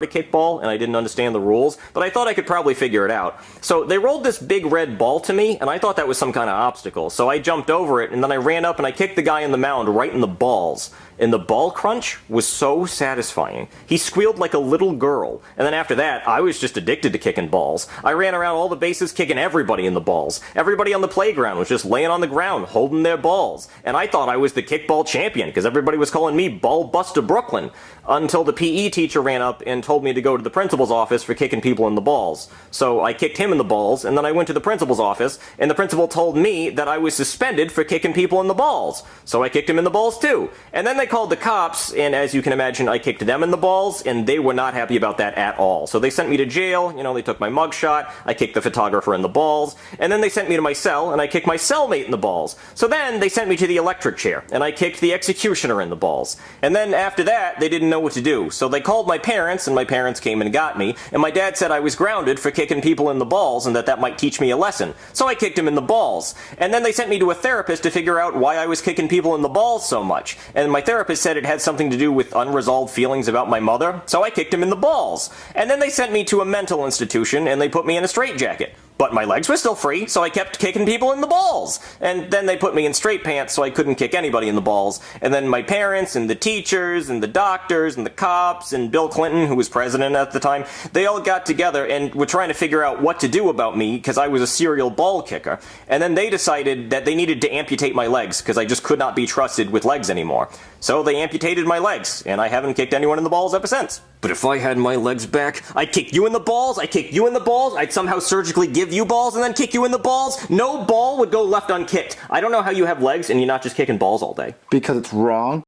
to kickball and I didn't understand the rules, but I thought I could probably figure it out. So they rolled this big red ball to me, and I thought that was some kind of obstacle. So I jumped over it, and then I ran up and I kicked the guy in the mound right in the balls. And the ball crunch was so satisfying. He squealed like a little girl. And then after that, I was just addicted to kicking balls. I ran around all the bases kicking everybody in the balls. Everybody on the playground was just laying on the ground holding their balls. And I thought I was the kickball champion because everybody was calling me Ball Buster Brooklyn. Until the PE teacher ran up and told me to go to the principal's office for kicking people in the balls. So I kicked him in the balls, and then I went to the principal's office, and the principal told me that I was suspended for kicking people in the balls. So I kicked him in the balls too. And then they called the cops, and as you can imagine, I kicked them in the balls, and they were not happy about that at all. So they sent me to jail, they took my mugshot, I kicked the photographer in the balls, and then they sent me to my cell, and I kicked my cellmate in the balls. So then they sent me to the electric chair, and I kicked the executioner in the balls. And then after that, they didn't know what to do. So they called my parents, and my parents came and got me, and my dad said I was grounded for kicking people in the balls, and that might teach me a lesson. So I kicked him in the balls. And then they sent me to a therapist to figure out why I was kicking people in the balls so much. And my therapist said it had something to do with unresolved feelings about my mother, so I kicked him in the balls. And then they sent me to a mental institution, and they put me in a straitjacket. But my legs were still free, so I kept kicking people in the balls. And then they put me in straight pants so I couldn't kick anybody in the balls. And then my parents and the teachers and the doctors and the cops and Bill Clinton, who was president at the time, they all got together and were trying to figure out what to do about me because I was a serial ball kicker. And then they decided that they needed to amputate my legs because I just could not be trusted with legs anymore. So they amputated my legs, and I haven't kicked anyone in the balls ever since. But if I had my legs back, I'd kick you in the balls, I'd kick you in the balls, I'd somehow surgically give you balls and then kick you in the balls. No ball would go left unkicked. I don't know how you have legs and you're not just kicking balls all day. Because it's wrong.